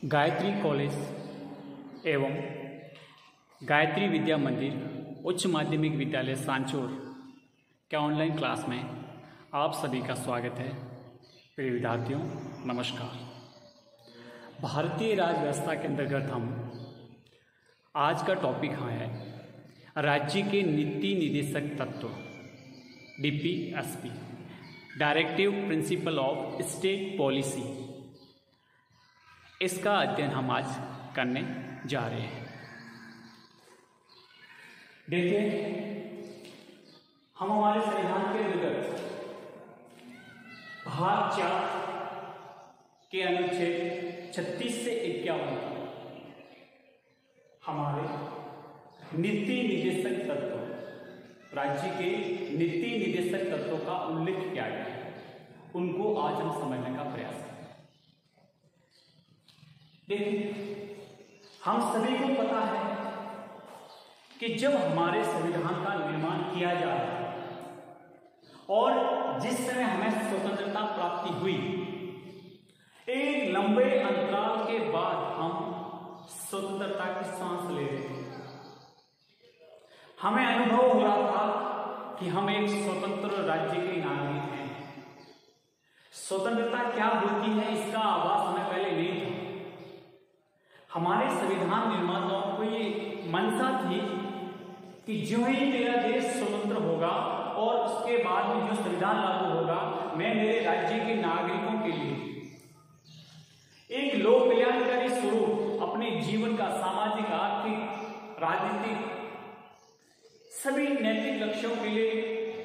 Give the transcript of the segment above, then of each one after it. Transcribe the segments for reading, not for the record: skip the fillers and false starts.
Gayatri college एवं गायत्री विद्या मंदिर उच्च माध्यमिक विद्यालय सांचौर के ऑनलाइन क्लास में आप सभी का स्वागत है। प्रिय विद्यार्थियों, नमस्कार। भारतीय राज्य व्यवस्था के अंतर्गत हम आज का टॉपिक है राज्य के नीति निर्देशक तत्व DPSP, directive principle of state policy. इसका अध्ययन हम आज करने जा रहे हैं। देखिए, हम हमारे संविधान के अंतर्गत भाग 4 के अनुच्छेद 36 से 51 हमारे नीति निर्देशक तत्व, राज्य के नीति निर्देशक तत्वों का उल्लेख किया गया है। उनको आज हम समझने का प्रयास करें। देखिए, हम सभी को पता है कि जब हमारे संविधान का निर्माण किया जा रहा है और जिस समय हमें स्वतंत्रता प्राप्ति हुई, एक लंबे अंतराल के बाद हम स्वतंत्रता की सांस ले रहे थे। हमें अनुभव हो रहा था कि हम एक स्वतंत्र राज्य के नागरिक हैं। स्वतंत्रता क्या होती है, इसका आभास हमें पहले नहीं था। हमारे संविधान निर्माताओं को ये मंशा थी कि जो ही मेरा देश स्वतंत्र होगा और उसके बाद में जो संविधान लागू होगा, मैं मेरे राज्य के नागरिकों के लिए एक लोक कल्याणकारी स्वरूप अपने जीवन का सामाजिक, आर्थिक, राजनीतिक सभी नैतिक लक्ष्यों के लिए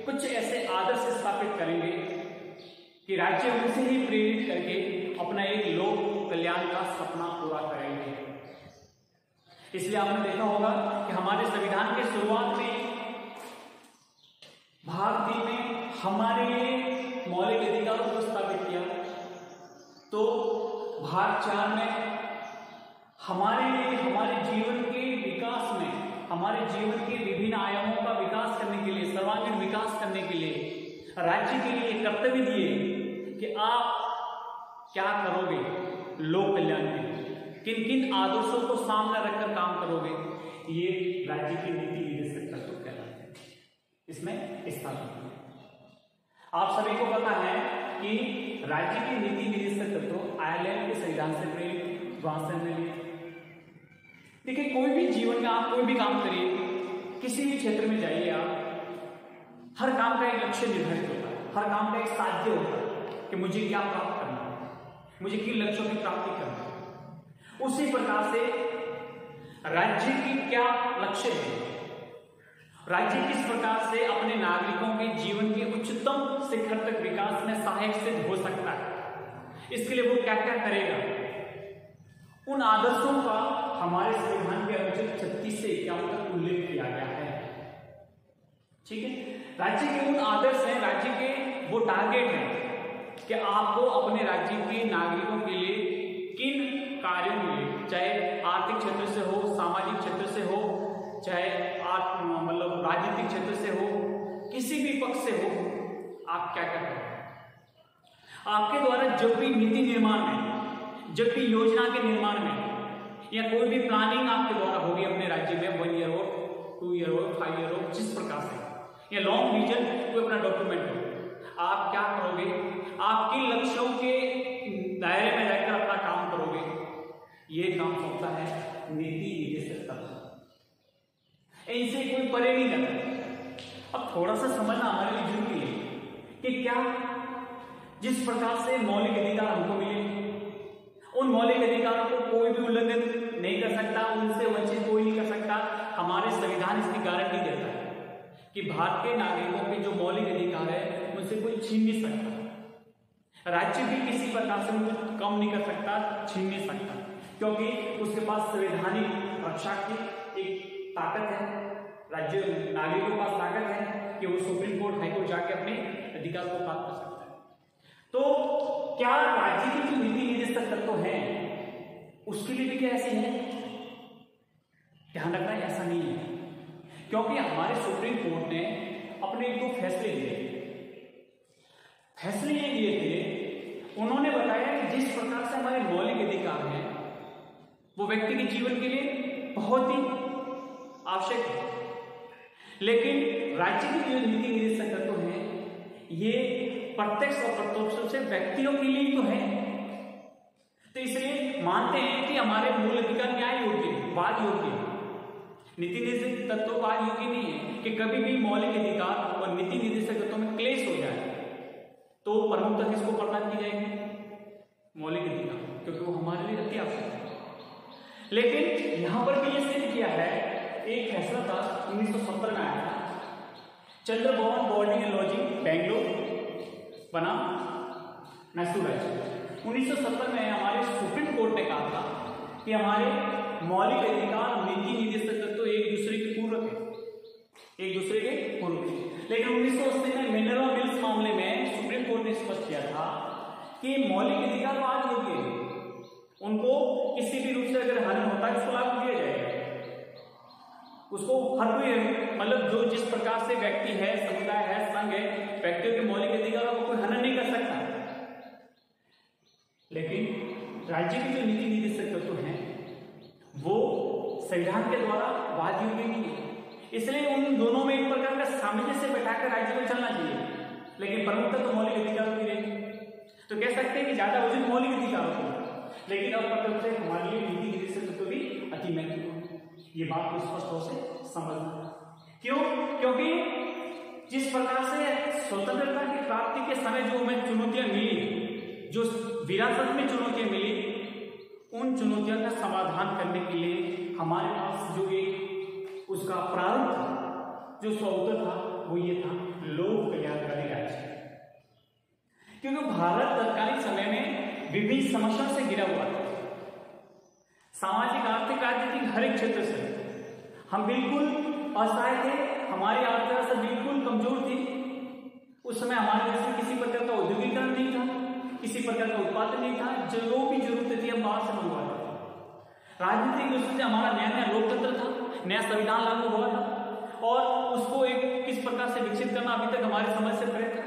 कुछ ऐसे आदर्श स्थापित करेंगे कि राज्य उनसे ही प्रेरित करके अपना एक लोक कल्याण का सपना पूरा करेंगे। इसलिए आपने देखा होगा कि हमारे संविधान के शुरुआत में भाग 3 में हमारे लिए मौलिक अधिकारों को स्थापित किया, तो भाग 4 में हमारे लिए हमारे जीवन के विकास में, हमारे जीवन के विभिन्न आयामों का विकास करने के लिए, सर्वांगीण विकास करने के लिए राज्य के लिए कर्तव्य दिए कि आप क्या करोगे लोक कल्याण में, किन किन आदर्शों को सामने रखकर काम करोगे। ये राज्य की नीति निर्देशक तत्व कहलाते हैं। इसमें स्थापित आप सभी को पता है कि राज्य की नीति निर्देशक तत्व आयरलैंड के संविधान से प्रेरित, वहां से मिले। देखिए, कोई भी जीवन में आप कोई भी काम करिए, किसी भी क्षेत्र में जाइए, आप हर काम का एक लक्ष्य निर्धारित होता है, हर काम का एक साध्य होता है कि मुझे क्या प्राप्त करना है, मुझे किन लक्ष्यों की प्राप्ति करना है। उसी प्रकार से राज्य की क्या लक्ष्य है, राज्य किस प्रकार से अपने नागरिकों के जीवन के उच्चतम शिखर तक विकास में सहायक सिद्ध हो सकता है, इसके लिए वो क्या क्या करेगा, उन आदर्शों का हमारे संविधान के अनुच्छेद 36 से 51 तक उल्लेख किया गया है। ठीक है, राज्य के उन आदर्श हैं, राज्य के वो टारगेट हैं कि आपको अपने राज्य के नागरिकों के लिए किन कार्यों के लिए, चाहे आर्थिक क्षेत्र से हो, सामाजिक क्षेत्र से हो, चाहे मतलब राजनीतिक क्षेत्र से हो, किसी भी पक्ष से हो, आप क्या क्या करें। आपके द्वारा जब भी नीति निर्माण में, जब भी योजना के निर्माण में या कोई भी प्लानिंग आपके द्वारा होगी अपने राज्य में, 1 ईयर हो, 2 ईयर हो, 5 ईयर हो, जिस प्रकार से, या लॉन्ग विजन कोई अपना डॉक्यूमेंट हो, आप क्या करोगे, आप किन लक्ष्यों के दायरे में रहकर अपना काम करोगे, ये काम होता है नीति निर्देशक तत्व। इनसे कोई परे नहीं जाता। अब थोड़ा सा समझना हमारे लिए जरूरी है कि क्या जिस प्रकार से मौलिक अधिकार हमको मिले, उन मौलिक अधिकारों को कोई भी उल्लंघन नहीं कर सकता, उनसे वंचित कोई नहीं कर सकता। हमारे संविधान इसकी गारंटी देता है कि भारत के नागरिकों के जो मौलिक अधिकार है उनसे कोई छीन नहीं सकता। राज्य भी किसी प्रकार से उनको कम नहीं कर सकता, छीन नहीं सकता, क्योंकि उसके पास संवैधानिक रक्षा की एक ताकत है। राज्य नागरिकों के पास ताकत है कि वो सुप्रीम कोर्ट, हाईकोर्ट जाके अपने अधिकार को प्राप्त कर सकता है। तो क्या राज्य की जो नीति निर्देशक तत्व है उसके लिए भी क्या ऐसे है? ध्यान रखना, ऐसा नहीं है, क्योंकि हमारे सुप्रीम कोर्ट ने अपने 2 फैसले लिए ये लिए थे। उन्होंने बताया कि जिस प्रकार से हमारे मौलिक अधिकार हैं वो व्यक्ति के जीवन के लिए बहुत ही आवश्यक है। लेकिन राज्य के जो नीति निर्देशक तत्व हैं ये प्रत्यक्ष और प्रत्यक्ष रूप से व्यक्तियों के लिए तो है, तो इसलिए मानते हैं कि हमारे मूल अधिकार न्याय योग्य वाद योग्य है। नीति निर्देशक तत्व वाद योग्य नहीं है कि कभी भी मौलिक अधिकार और नीति निर्देशक तत्वों में क्लेश हो जाए तो प्रमुखता किसको प्रदान की जाएगी? मौलिक अधिकार, क्योंकि वो हमारे लिए अति आवश्यक है। लेकिन यहां पर भी ये सिद्ध किया है, एक फैसला था 1970 में आया था, चंद्र भवन बोर्डिंग एंड लॉजिंग बेंगलोर बनाम मैसूर राज्य। 1970 में हमारे सुप्रीम कोर्ट ने कहा था कि हमारे मौलिक अधिकार और नीति निर्देशक तत्व एक दूसरे के पूरक है, एक दूसरे के पूरक है। लेकिन 1980 में मिनरल मिल्स मामले में सुप्रीम कोर्ट ने स्पष्ट किया था कि मौलिक अधिकार वाद योग्य है, उनको किसी भी रूप से अगर हनन होता है उसको लागू किया जाएगा। उसको हर कोई मतलब जो जिस प्रकार से व्यक्ति है, समुदाय है, संघ है, व्यक्तियों के मौलिक अधिकारों को कोई हनन नहीं कर सकता। लेकिन राज्य की जो नीति निर्देशक तत्व हैं वो संविधान के द्वारा वाद योग्य नहीं है, इसलिए उन दोनों में एक प्रकार का सामंजस्य बैठाकर राज्य में चलना चाहिए। लेकिन प्रमुखता तो मौलिक अधिकारों की रहेगी, तो कह सकते हैं कि ज्यादा वजन मौलिक अधिकारों को, लेकिन अब प्रकृति से हमारे लिए नीति निर्देशक तत्व भी अति महत्वपूर्ण है। ये बात को स्पष्ट रूप से समझना। क्यों? क्योंकि जिस प्रकार से स्वतंत्रता की प्राप्ति के समय जो हमें चुनौतियां मिली, जो विरासत में चुनौतियां मिली, उन चुनौतियों का समाधान करने के लिए हमारे पास जो एक उसका प्रारूप था, जो स्वतंत्र था, वो ये था लोक कल्याणकारी राज्य। क्योंकि भारत तत्कालीन समय में विभिन्न समस्याओं से घिरा हुआ था, सामाजिक, आर्थिक, राजनीतिक हर एक क्षेत्र से हम बिल्कुल असहाय थे, हमारी अर्थव्यवस्था बिल्कुल कमजोर थी। उस समय हमारे देश में किसी प्रकार का औद्योगिकरण नहीं था, किसी प्रकार का उत्पादन नहीं था, जो भी जरूरत थी हम बाहर से मंगवाते थे। राजनीतिक दृष्टि से हमारा नया नया लोकतंत्र था, नया संविधान लागू हुआ था और उसको एक किस प्रकार से विकसित करना अभी तक हमारी समझ से परे था।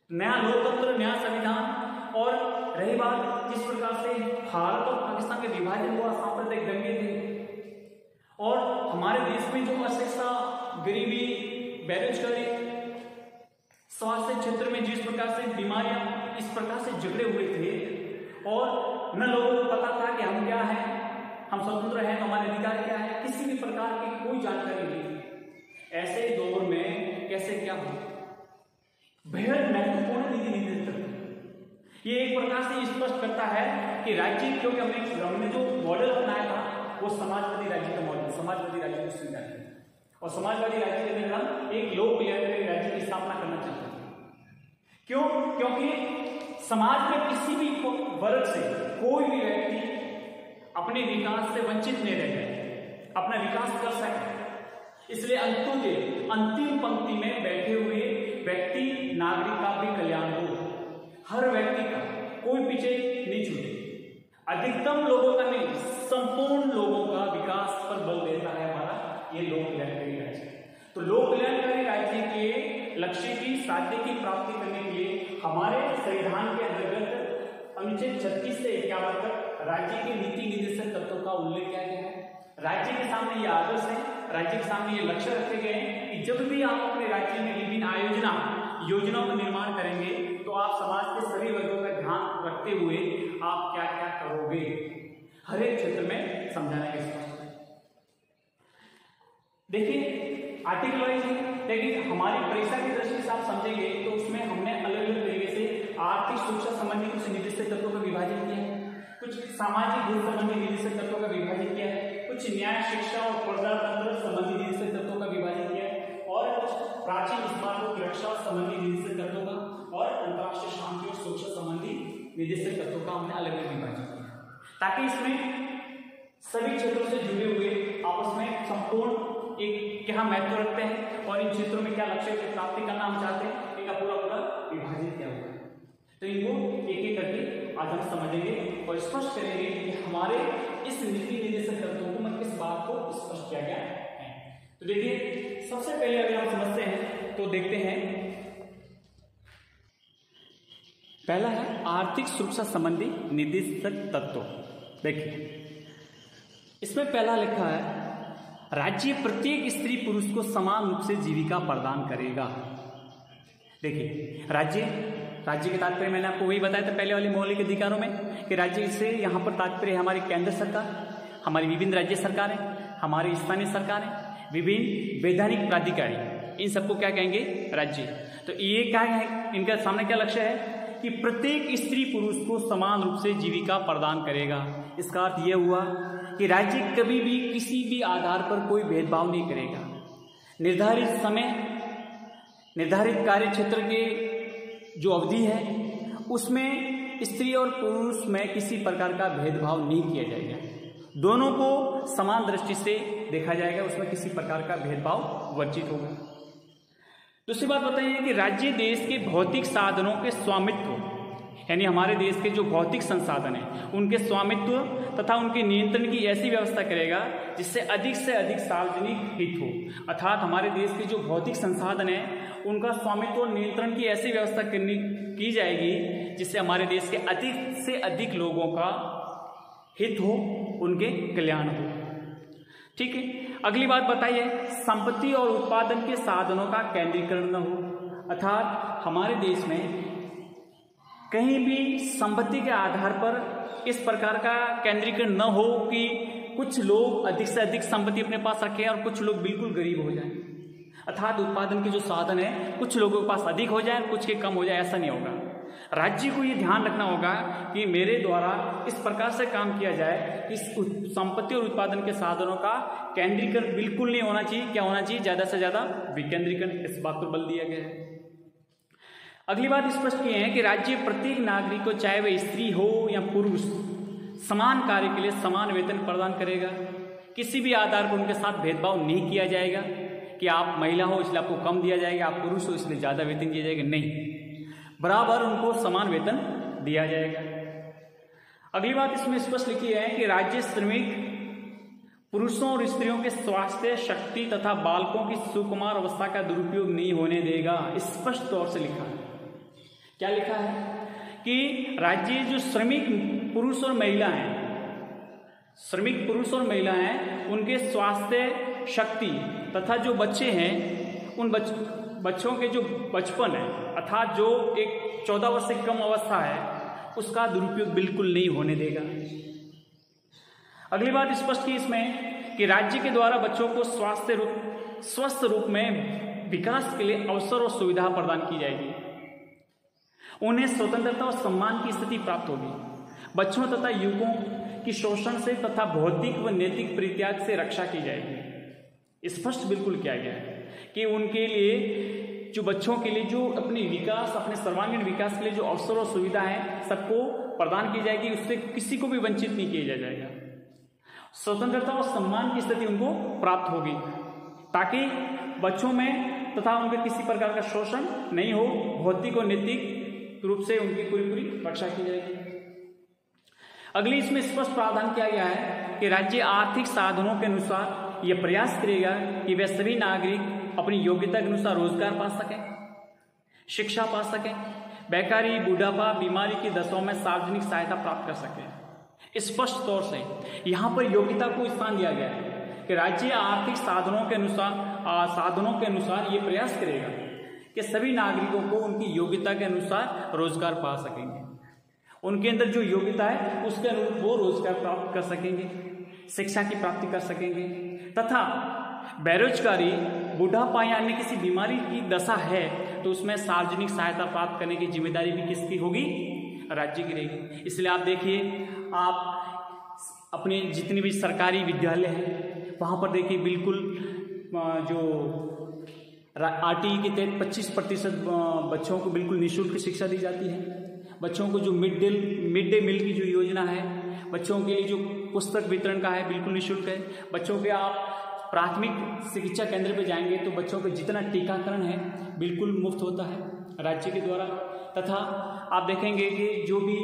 नया लोकतंत्र, नया संविधान, और रही बात जिस प्रकार से भारत और पाकिस्तान के विभाजन हुआ, सांप्रदायिक दंगे थे, और हमारे देश में जो अशिक्षा, गरीबी, बेरोजगारी, स्वास्थ्य क्षेत्र में जिस प्रकार से बीमारियां इस प्रकार से झगड़े हुए थे, और न लोगों को पता था कि हम क्या हैं, हम स्वतंत्र हैं, हमारे अधिकार क्या है, किसी भी प्रकार की कोई जानकारी नहीं थी। ऐसे दौर में कैसे क्या हो, बेहद महत्वपूर्ण नीति निर्देशक ये एक प्रकार से स्पष्ट करता है कि राज्य, क्योंकि हमने जो मॉडल अपनाया था वो समाजवादी राज्य का मॉडल, समाजवादी राज्य को स्वीकार किया, और समाजवादी राज्य के अंदर हम एक लोक कल्याणकारी राज्य की स्थापना करना चाहते हैं। क्यों? क्योंकि समाज में किसी भी वर्ग से कोई भी व्यक्ति अपने विकास से वंचित नहीं रह जाए, अपना विकास कर सके। इसलिए अंतिम पंक्ति में बैठे हुए व्यक्ति, नागरिक का भी कल्याण हो, हर व्यक्ति का कोई पीछे नहीं छूटे, अधिकतम लोगों का नहीं, संपूर्ण लोगों का विकास पर बल देता है हमारा ये लोक कल्याणकारी राज्य। तो लोक कल्याणकारी राज्य के लक्ष्य की साध्य की प्राप्ति करने के लिए हमारे संविधान के अंतर्गत अनुच्छेद 36 से 51 तक राज्य के नीति निर्देशक तत्वों का उल्लेख किया गया है। राज्य के सामने ये आदर्श है, राज्य के सामने ये लक्ष्य रखे गए हैं कि जब भी आप अपने राज्य में विभिन्न योजनाओं का निर्माण करेंगे तो आप समाज के सभी वर्गों का ध्यान रखते हुए आप क्या क्या करोगे, हर एक क्षेत्र में समझाने के स्पष्ट है। देखिए आर्टिकल वाइज है, लेकिन हमारी परीक्षा की दृष्टि से आप समझेंगे तो उसमें हमने अलग अलग तरीके से आर्थिक सुरक्षा संबंधी कुछ निर्देशक तत्वों का विभाजन किया है, कुछ सामाजिक गुण संबंधी निर्देशक तत्वों का विभाजन किया है, कुछ न्याय, शिक्षा और प्रजातंत्र संबंधी निर्देशक तत्वों का विभाजन किया है, और कुछ प्राचीन स्मारकों की रक्षा संबंधी निर्देशक तत्वों का और अंतर्राष्ट्रीय शांति और सुरक्षा संबंधी निर्देशक तत्वों का हमने अलग अलग विभाजन किया, ताकि इसमें सभी क्षेत्रों से जुड़े हुए आपस में संपूर्ण एक क्या महत्व रखते हैं और इन क्षेत्रों में क्या लक्ष्य की प्राप्ति करना हम चाहते हैं, इनका पूरा विभाजन किया हुआ है। तो इनको एक एक करके आज हम समझेंगे और स्पष्ट करेंगे कि हमारे इस नीति निर्देशक तत्वों में किस बात को स्पष्ट किया गया है। तो देखिए सबसे पहले अगर हम समझते हैं तो देखते हैं, पहला है आर्थिक सुरक्षा संबंधी निर्देशक तत्व। देखिए इसमें पहला लिखा है राज्य प्रत्येक स्त्री पुरुष को समान रूप से जीविका प्रदान करेगा। देखिए राज्य के तात्पर्य मैंने आपको वही बताया था पहले वाले मौलिक अधिकारों में कि राज्य से यहाँ पर तात्पर्य हमारी केंद्र सरकार, हमारी विभिन्न राज्य सरकारें, हमारी स्थानीय सरकारें, विभिन्न वैधानिक प्राधिकारी, इन सबको क्या कहेंगे? राज्य। तो ये क्या है, इनका सामने क्या लक्ष्य है कि प्रत्येक स्त्री पुरुष को समान रूप से जीविका प्रदान करेगा। इसका अर्थ यह हुआ कि राज्य कभी भी किसी भी आधार पर कोई भेदभाव नहीं करेगा। निर्धारित समय, निर्धारित कार्य क्षेत्र के जो अवधि है उसमें स्त्री और पुरुष में किसी प्रकार का भेदभाव नहीं किया जाएगा। दोनों को समान दृष्टि से देखा जाएगा, उसमें किसी प्रकार का भेदभाव वर्जित होगा। दूसरी बात बताइए कि राज्य देश के भौतिक साधनों के स्वामित्व, यानी हमारे देश के जो भौतिक संसाधन हैं उनके स्वामित्व तथा उनके नियंत्रण की ऐसी व्यवस्था करेगा जिससे से अधिक सार्वजनिक हित हो। अर्थात हमारे देश के जो भौतिक संसाधन हैं उनका स्वामित्व और नियंत्रण की ऐसी व्यवस्था की जाएगी जिससे हमारे देश के से अधिक लोगों का हित हो, उनके कल्याण हो। ठीक है, अगली बात बताइए, संपत्ति और उत्पादन के साधनों का केंद्रीकरण न हो। अर्थात हमारे देश में कहीं भी संपत्ति के आधार पर इस प्रकार का केंद्रीकरण न हो कि कुछ लोग अधिक से अधिक संपत्ति अपने पास रखें और कुछ लोग बिल्कुल गरीब हो जाएं। अर्थात उत्पादन के जो साधन है कुछ लोगों के पास अधिक हो जाए, कुछ के कम हो जाए, ऐसा नहीं होगा। राज्य को ये ध्यान रखना होगा कि मेरे द्वारा इस प्रकार से काम किया जाए कि संपत्ति और उत्पादन के साधनों का केंद्रीकरण बिल्कुल नहीं होना चाहिए। क्या होना चाहिए? ज्यादा से ज्यादा विकेंद्रीकरण। इस बात पर बल दिया गया है। अगली बात स्पष्ट की है कि राज्य प्रत्येक नागरिक को, चाहे वह स्त्री हो या पुरुष, समान कार्य के लिए समान वेतन प्रदान करेगा। किसी भी आधार पर उनके साथ भेदभाव नहीं किया जाएगा कि आप महिला हो इसलिए आपको कम दिया जाएगा, आप पुरुष हो इसलिए ज्यादा वेतन दिया जाएगा। नहीं, बराबर उनको समान वेतन दिया जाएगा। अगली बात इसमें स्पष्ट लिखी है कि राज्य श्रमिक पुरुषों और स्त्रियों के स्वास्थ्य, शक्ति तथा बालकों की सुकुमार अवस्था का दुरुपयोग नहीं होने देगा। स्पष्ट तौर से लिखा है। क्या लिखा है कि राज्य जो श्रमिक पुरुष और महिला हैं, श्रमिक पुरुष और महिला हैं, उनके स्वास्थ्य, शक्ति तथा जो बच्चे हैं उन बच्चों के जो बचपन है अर्थात जो एक 14 वर्ष से कम अवस्था है उसका दुरुपयोग बिल्कुल नहीं होने देगा। अगली बात स्पष्ट की इसमें कि राज्य के द्वारा बच्चों को स्वस्थ रूप में विकास के लिए अवसर और सुविधा प्रदान की जाएगी। उन्हें स्वतंत्रता और सम्मान की स्थिति प्राप्त होगी। बच्चों तथा युवकों की शोषण से तथा भौतिक व नैतिक परित्याग से रक्षा की जाएगी। स्पष्ट बिल्कुल किया गया है कि उनके लिए, जो बच्चों के लिए जो अपने विकास, अपने सर्वांगीण विकास के लिए जो अवसर और सुविधा है सबको प्रदान की जाएगी। उससे किसी को भी वंचित नहीं किया जाएगा। स्वतंत्रता और सम्मान की स्थिति उनको प्राप्त होगी ताकि बच्चों में तथा उनके किसी प्रकार का शोषण नहीं हो, भौतिक और नैतिक रूप से उनकी पूरी रक्षा की जाएगी। अगली इसमें स्पष्ट प्रावधान किया गया है कि राज्य आर्थिक साधनों के अनुसार यह प्रयास करेगा कि वे सभी नागरिक अपनी योग्यता के अनुसार रोजगार पा सकें, शिक्षा पा सकें, बेकारी, बुढ़ापा, बीमारी की दशाओं में सार्वजनिक सहायता प्राप्त कर सकें। स्पष्ट तौर से यहाँ पर योग्यता को स्थान दिया गया है कि राज्य आर्थिक साधनों के अनुसार ये प्रयास करेगा कि सभी नागरिकों को उनकी योग्यता के अनुसार रोजगार पा सकेंगे। उनके अंदर जो योग्यता है उसके अनुरूप वो रोजगार प्राप्त कर सकेंगे, शिक्षा की प्राप्ति कर सकेंगे तथा बेरोजगारी, बुढ़ापा या अन्य किसी बीमारी की दशा है तो उसमें सार्वजनिक सहायता प्राप्त करने की जिम्मेदारी भी किसकी होगी? राज्य की रहेगी। इसलिए आप देखिए, आप अपने जितने भी सरकारी विद्यालय हैं वहाँ पर देखिए बिल्कुल जो आरटीई के तहत 25% बच्चों को बिल्कुल निःशुल्क शिक्षा दी जाती है। बच्चों को जो मिड डे मील की जो योजना है, बच्चों के लिए जो पुस्तक वितरण का है बिल्कुल निःशुल्क है। बच्चों के आप प्राथमिक शिक्षा केंद्र पे जाएंगे तो बच्चों का जितना टीकाकरण है बिल्कुल मुफ्त होता है राज्य के द्वारा। तथा आप देखेंगे कि जो भी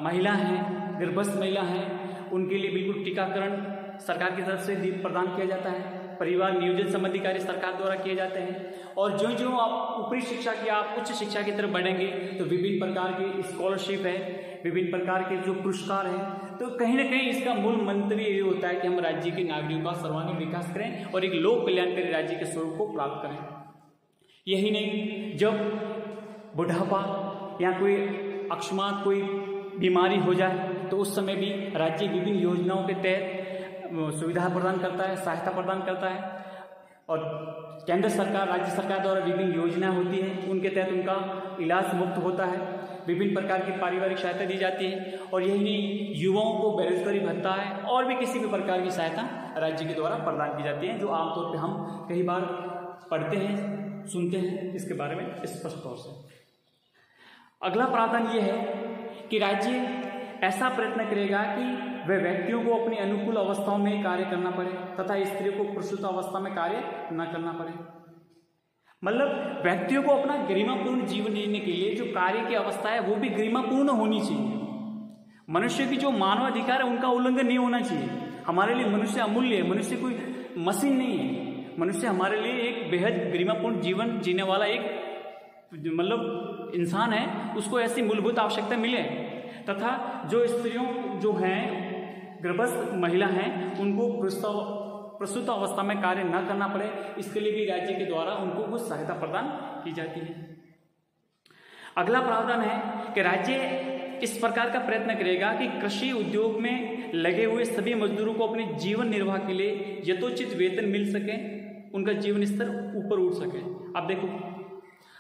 महिला हैं, गर्भस्थ महिला हैं, उनके लिए बिल्कुल टीकाकरण सरकार की तरफ से प्रदान किया जाता है। परिवार नियोजन संबंधी कार्य सरकार द्वारा किए जाते हैं। और जो जो आप ऊपरी शिक्षा की, आप उच्च शिक्षा की तरफ बढ़ेंगे तो विभिन्न प्रकार की स्कॉलरशिप है विभिन्न प्रकार के जो पुरस्कार हैं। तो कहीं ना कहीं इसका मूल मंत्र ये होता है कि हम राज्य के नागरिकों का सर्वांगीण विकास करें और एक लोक कल्याणकारी राज्य के स्वरूप को प्राप्त करें। यही नहीं, जब बुढ़ापा या कोई अकस्मात कोई बीमारी हो जाए तो उस समय भी राज्य विभिन्न योजनाओं के तहत सुविधा प्रदान करता है, सहायता प्रदान करता है। और केंद्र सरकार, राज्य सरकार द्वारा विभिन्न योजनाएं होती हैं, उनके तहत उनका इलाज मुफ्त होता है, विभिन्न प्रकार की पारिवारिक सहायता दी जाती है। और यही नहीं, युवाओं को बेरोजगारी भत्ता है और भी किसी भी प्रकार की सहायता राज्य के द्वारा प्रदान की जाती है, जो आमतौर पर हम कई बार पढ़ते हैं, सुनते हैं इसके बारे में स्पष्ट तौर से। अगला प्रावधान ये है कि राज्य ऐसा प्रयत्न करेगा कि वह व्यक्तियों को अपनी अनुकूल अवस्थाओं में कार्य करना पड़े तथा स्त्रियों को प्रसूत अवस्था में कार्य न करना पड़े। मतलब व्यक्तियों को अपना गरिमापूर्ण जीवन जीने के लिए जो कार्य की अवस्था है वो भी गरिमापूर्ण होनी चाहिए। मनुष्य की जो मानवाधिकार है उनका उल्लंघन नहीं होना चाहिए। हमारे लिए मनुष्य अमूल्य है, मनुष्य कोई मशीन नहीं है। मनुष्य हमारे लिए एक बेहद गरिमापूर्ण जीवन जीने वाला एक मतलब इंसान है, उसको ऐसी मूलभूत आवश्यकता मिले। तथा जो स्त्रियों जो हैं, गर्भस्थ महिला हैं, उनको प्रसूत अवस्था में कार्य न करना पड़े, इसके लिए भी राज्य के द्वारा उनको कुछ सहायता प्रदान की जाती है। अगला प्रावधान है कि राज्य इस प्रकार का प्रयत्न करेगा कि कृषि उद्योग में लगे हुए सभी मजदूरों को अपने जीवन निर्वाह के लिए यथोचित वेतन मिल सके, उनका जीवन स्तर ऊपर उठ सके। अब देखो,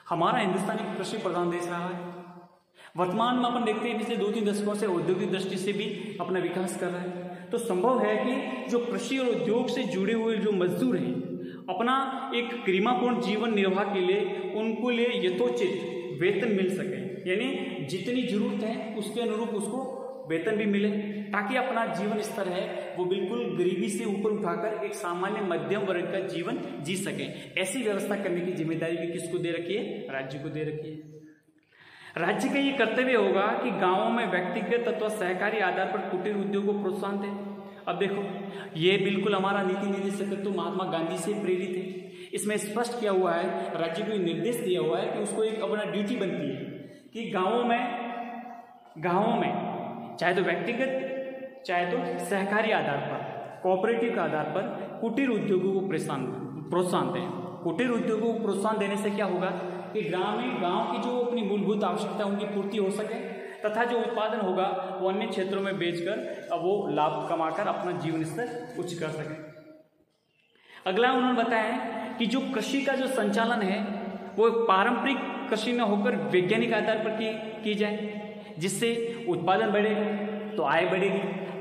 हमारा हिंदुस्तान एक कृषि प्रधान देश रहा है। वर्तमान में अपन देखते हैं पिछले 2-3 दशकों से औद्योगिक दृष्टि से भी अपना विकास कर रहा है। तो संभव है कि जो कृषि और उद्योग से जुड़े हुए जो मजदूर हैं, अपना एक गरिमापूर्ण जीवन निर्वाह के लिए उनको लिए यथोचित वेतन मिल सके, यानी जितनी जरूरत है उसके अनुरूप उसको वेतन भी मिले, ताकि अपना जीवन स्तर है वो बिल्कुल गरीबी से ऊपर उठाकर एक सामान्य मध्यम वर्ग का जीवन जी सके। ऐसी व्यवस्था करने की जिम्मेदारी भी किसको दे रखी है? राज्य को दे रखी है। राज्य का ये कर्तव्य होगा कि गांवों में व्यक्तिगत अथवा सहकारी आधार पर कुटीर उद्योग को प्रोत्साहन दे। अब देखो, ये बिल्कुल हमारा नीति निर्देशक तो महात्मा गांधी से प्रेरित है। इसमें स्पष्ट किया हुआ है, राज्य को निर्देश दिया हुआ है कि उसको एक अपना ड्यूटी बनती है कि गांवों में चाहे तो व्यक्तिगत चाहे तो सहकारी आधार पर, कोऑपरेटिव के आधार पर कुटीर उद्योगों को प्रोत्साहन दें। कुटीर उद्योगों को प्रोत्साहन देने से क्या होगा कि गांव की जो अपनी मूलभूत आवश्यकता उनकी पूर्ति हो सके, तथा जो उत्पादन होगा वो अन्य क्षेत्रों में बेचकर वो लाभ कमाकर अपना जीवन स्तर उच्च कर सके। अगला उन्होंने बताया कि जो कृषि का जो संचालन है वो पारंपरिक कृषि न होकर वैज्ञानिक आधार पर की जाए, जिससे उत्पादन बढ़ेगा तो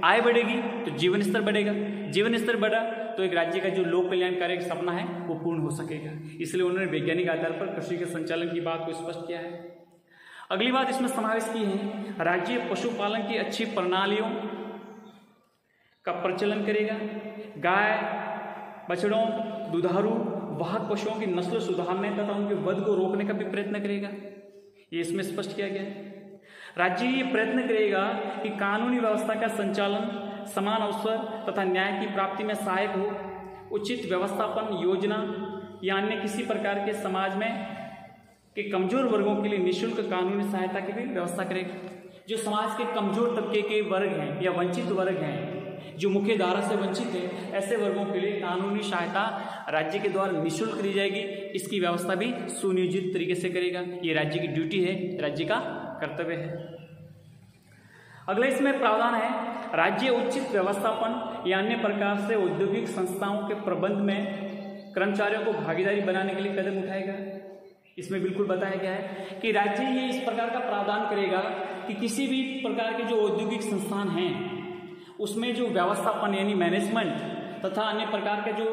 आय बढ़ेगी तो जीवन स्तर बढ़ेगा, जीवन स्तर बढ़ा तो एक राज्य का जो लोक कल्याणकारी सपना है वो पूर्ण हो सकेगा। इसलिए उन्होंने वैज्ञानिक आधार पर कृषि के संचालन की बात को स्पष्ट किया है। अगली बात इसमें समावेश की है, राज्य पशुपालन की अच्छी प्रणालियों का प्रचलन करेगा। गाय, बछड़ों, दुधारू, वाहक पशुओं की नस्ल सुधारने तथा उनके वध को रोकने का भी प्रयत्न करेगा। ये इसमें स्पष्ट किया गया है। राज्य ये प्रयत्न करेगा कि कानूनी व्यवस्था का संचालन समान अवसर तथा न्याय की प्राप्ति में सहायक हो, उचित व्यवस्थापन योजना या अन्य किसी प्रकार के समाज में के कमजोर वर्गों के लिए निःशुल्क कानूनी सहायता की भी व्यवस्था करेगा। जो समाज के कमजोर तबके के वर्ग हैं या वंचित वर्ग हैं, जो मुख्य धारा से वंचित है, ऐसे वर्गों के लिए कानूनी सहायता राज्य के द्वारा निःशुल्क दी जाएगी। इसकी व्यवस्था भी सुनियोजित तरीके से करेगा। ये राज्य की ड्यूटी है, राज्य का कर्तव्य है। अगला इसमें प्रावधान है, राज्य उचित व्यवस्थापन या अन्य प्रकार से औद्योगिक संस्थाओं के प्रबंध में कर्मचारियों को भागीदारी बनाने के लिए कदम उठाएगा। इसमें बिल्कुल बताया गया है कि राज्य ये इस प्रकार का प्रावधान करेगा कि किसी भी प्रकार के जो औद्योगिक संस्थान हैं उसमें जो व्यवस्थापन यानी मैनेजमेंट तथा अन्य प्रकार के जो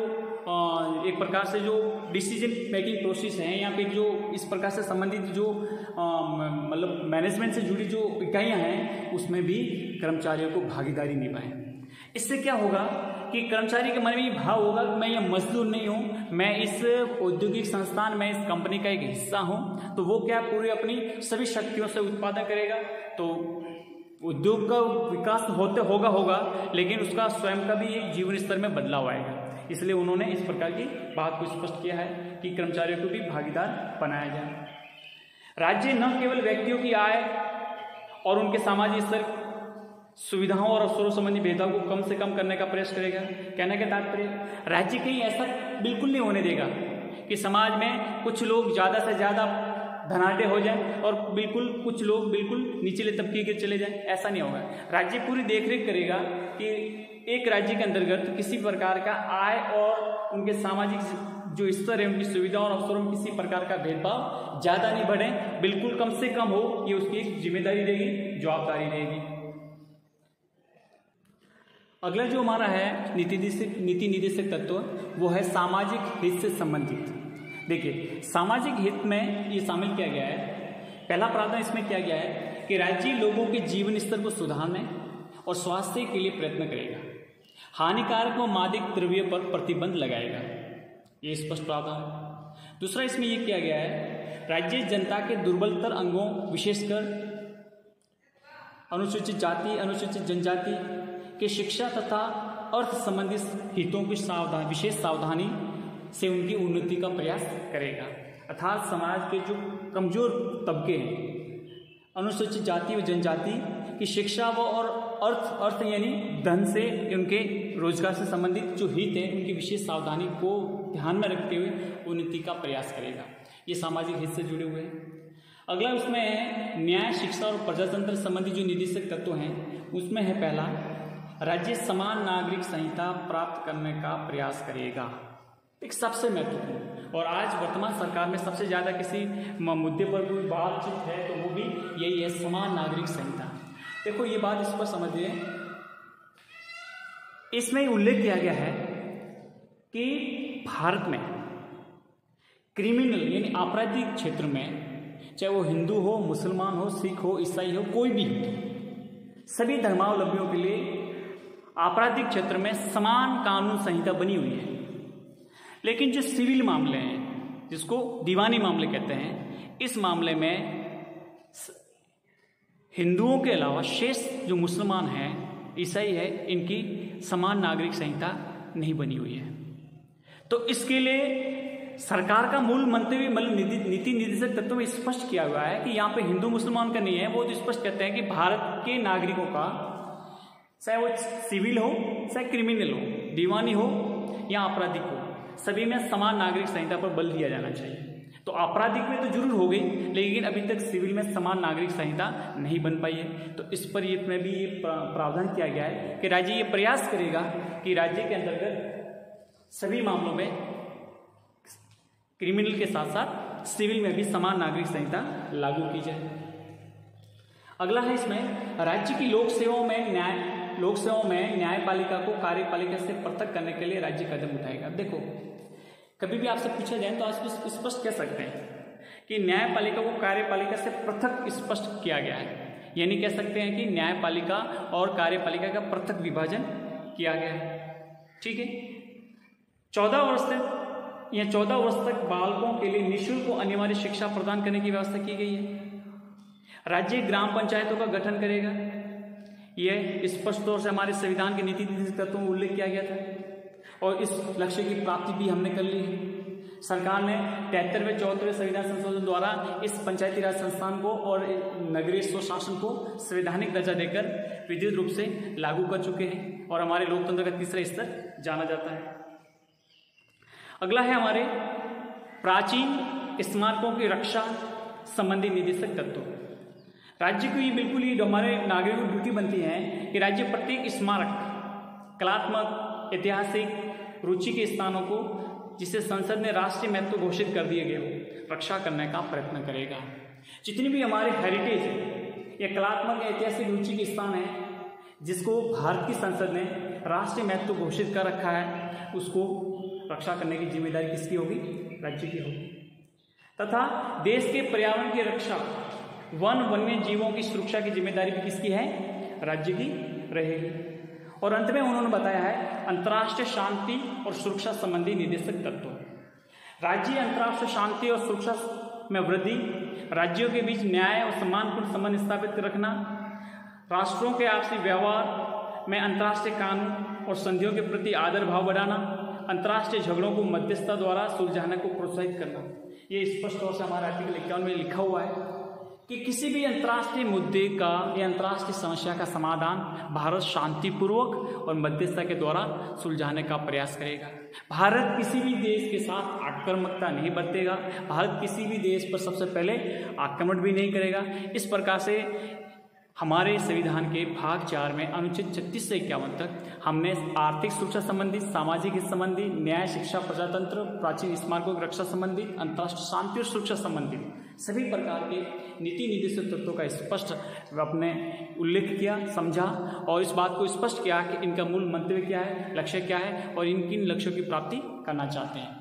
एक प्रकार से जो डिसीजन मेकिंग प्रोसेस है या फिर जो इस प्रकार से संबंधित जो मतलब मैनेजमेंट से जुड़ी जो इकाइयां हैं उसमें भी कर्मचारियों को भागीदारी निभाएं। इससे क्या होगा कि कर्मचारी के मन में ये भाव होगा कि मैं ये मजदूर नहीं हूँ, मैं इस औद्योगिक संस्थान में इस कंपनी का एक हिस्सा हूँ। तो वो क्या पूरी अपनी सभी शक्तियों से उत्पादन करेगा। तो उद्योग का विकास होगा लेकिन उसका स्वयं का भी एक जीवन स्तर में बदलाव आएगा। इसलिए उन्होंने इस प्रकार की बात को स्पष्ट किया है कि कर्मचारियों को भी भागीदार बनाया जाए। राज्य न केवल व्यक्तियों की आय और उनके सामाजिक स्तर, सुविधाओं और अवसरों संबंधी भेदभाव को कम से कम करने का प्रयास करेगा। कहने का तात्पर्य, राज्य कहीं ऐसा बिल्कुल नहीं होने देगा कि समाज में कुछ लोग ज़्यादा से ज़्यादा धनाढ़ हो जाएं और बिल्कुल कुछ लोग बिल्कुल निचले तबके के चले जाएं। ऐसा नहीं होगा। राज्य पूरी देखरेख करेगा कि एक राज्य के अंतर्गत किसी प्रकार का आय और उनके सामाजिक जो स्तर है, उनकी सुविधाओं और अवसरों में किसी प्रकार का भेदभाव ज़्यादा नहीं बढ़े, बिल्कुल कम से कम हो, ये उसकी एक जिम्मेदारी रहेगी, जवाबदारी रहेगी। अगला जो हमारा है नीति निर्देशक तत्व, वो है सामाजिक हित से संबंधित। देखिए, सामाजिक हित में ये शामिल किया गया है, पहला प्रावधान इसमें किया गया है कि राज्य लोगों के जीवन स्तर को सुधारने और स्वास्थ्य के लिए प्रयत्न करेगा, हानिकारक व मादक द्रव्य पर प्रतिबंध लगाएगा, ये स्पष्ट प्रावधान है। दूसरा इसमें यह किया गया है, राज्य जनता के दुर्बलतर अंगों, विशेषकर अनुसूचित जाति, अनुसूचित जनजाति के शिक्षा तथा अर्थ संबंधी हितों की विशेष सावधानी से उनकी उन्नति का प्रयास करेगा। अर्थात समाज के जो कमजोर तबके हैं, अनुसूचित जाति व जनजाति की शिक्षा व और अर्थ यानी धन से, उनके रोजगार से संबंधित जो हित है, उनकी विशेष सावधानी को ध्यान में रखते हुए उन्नति का प्रयास करेगा। ये सामाजिक हित से जुड़े हुए हैं। अगला उसमें है न्याय, शिक्षा और प्रजातंत्र संबंधी जो निर्देशक तत्व हैं, उसमें है पहला, राज्य समान नागरिक संहिता प्राप्त करने का प्रयास करेगा। एक सबसे महत्वपूर्ण, और आज वर्तमान सरकार में सबसे ज्यादा किसी मुद्दे पर कोई बातचीत है तो वो भी यही है, समान नागरिक संहिता। देखो ये बात इस पर समझिए, इसमें उल्लेख किया गया है कि भारत में क्रिमिनल यानी आपराधिक क्षेत्र में, चाहे वो हिंदू हो, मुसलमान हो, सिख हो, ईसाई हो, कोई भी, सभी धर्मावलंबियों के लिए आपराधिक क्षेत्र में समान कानून संहिता बनी हुई है। लेकिन जो सिविल मामले हैं, जिसको दीवानी मामले कहते हैं, इस मामले में हिंदुओं के अलावा शेष जो मुसलमान हैं, ईसाई है, इनकी समान नागरिक संहिता नहीं बनी हुई है। तो इसके लिए सरकार का मूल मंतव्य, मतलब नीति निर्देशक तत्व में स्पष्ट किया हुआ है कि यहाँ पे हिंदू मुसलमान का नहीं है। वो तो स्पष्ट कहते हैं कि भारत के नागरिकों का, चाहे वो सिविल हो, चाहे क्रिमिनल हो, दीवानी हो या आपराधिक हो, सभी में समान नागरिक संहिता पर बल दिया जाना चाहिए। तो आपराधिक में तो जरूर हो गई, लेकिन अभी तक सिविल में समान नागरिक संहिता नहीं बन पाई है। तो इस पर में भी ये प्रावधान किया गया है कि राज्य ये प्रयास करेगा कि राज्य के अंतर्गत सभी मामलों में क्रिमिनल के साथ साथ सिविल में भी समान नागरिक संहिता लागू की जाए। अगला है इसमें राज्य की लोक सेवाओं में न्यायपालिका को कार्यपालिका से पृथक करने के लिए राज्य कदम उठाएगा। देखो, कभी भी आपसे पूछा जाए तो आप स्पष्ट कह सकते हैं कि न्यायपालिका को कार्यपालिका से पृथक स्पष्ट किया गया है, यानी कह सकते हैं कि न्यायपालिका और कार्यपालिका का पृथक विभाजन किया गया है। ठीक है, 14 वर्ष तक बालकों के लिए निःशुल्क और अनिवार्य शिक्षा प्रदान करने की व्यवस्था की गई है। राज्य ग्राम पंचायतों का गठन करेगा, यह स्पष्ट तौर से हमारे संविधान के नीति निर्देशक तत्वों में उल्लेख किया गया था और इस लक्ष्य की प्राप्ति भी हमने कर ली है। सरकार ने 73वें 74वें संविधान संशोधन द्वारा इस पंचायती राज संस्थान को और नगरीय स्वशासन को संवैधानिक दर्जा देकर विधिवत रूप से लागू कर चुके हैं और हमारे लोकतंत्र का तीसरा स्तर जाना जाता है। अगला है हमारे प्राचीन स्मारकों की रक्षा संबंधी निर्देशक तत्व। राज्य को ये बिल्कुल ही हमारे नागरिकों की ड्यूटी बनती है कि राज्य प्रत्येक स्मारक, कलात्मक, ऐतिहासिक रुचि के स्थानों को, जिसे संसद ने राष्ट्रीय महत्व घोषित कर दिए गए हो, रक्षा करने का प्रयत्न करेगा। जितनी भी हमारे हेरिटेज है या कलात्मक ऐतिहासिक रुचि के स्थान है जिसको भारत की संसद ने राष्ट्रीय महत्व घोषित कर रखा है, उसको रक्षा करने की जिम्मेदारी किसकी होगी? राज्य की होगी। तथा देश के पर्यावरण की रक्षा, वन्य जीवों की सुरक्षा की जिम्मेदारी भी किसकी है? राज्य की रहेगी। और अंत में उन्होंने बताया है अंतर्राष्ट्रीय शांति और सुरक्षा संबंधी निर्देशक तत्व। राज्य अंतर्राष्ट्रीय शांति और सुरक्षा में वृद्धि, राज्यों के बीच न्याय और सम्मानपूर्ण संबंध स्थापित रखना, राष्ट्रों के आपसी व्यवहार में अंतर्राष्ट्रीय कानून और संधियों के प्रति आदर भाव बढ़ाना, अंतर्राष्ट्रीय झगड़ों को मध्यस्थता द्वारा सुलझाने को प्रोत्साहित करना। ये स्पष्ट तौर से हमारा आर्टिकल 51 में लिखा हुआ है कि किसी भी अंतर्राष्ट्रीय मुद्दे का या अंतर्राष्ट्रीय समस्या का समाधान भारत शांतिपूर्वक और मध्यस्थता के द्वारा सुलझाने का प्रयास करेगा। भारत किसी भी देश के साथ आक्रामकता नहीं बरतेगा। भारत किसी भी देश पर सबसे पहले आक्रमण भी नहीं करेगा। इस प्रकार से हमारे संविधान के भाग 4 में अनुच्छेद 36 से 51 तक हमने आर्थिक सुरक्षा संबंधी, सामाजिक हित संबंधी, न्याय, शिक्षा, प्रजातंत्र, प्राचीन स्मारकों की रक्षा संबंधी, अंतर्राष्ट्रीय शांति और सुरक्षा संबंधी सभी प्रकार के नीति निर्देशित तत्वों का स्पष्ट अपने उल्लेख किया, समझा और इस बात को स्पष्ट किया कि इनका मूल मंतव्य क्या है, लक्ष्य क्या है और इन किन लक्ष्यों की प्राप्ति करना चाहते हैं।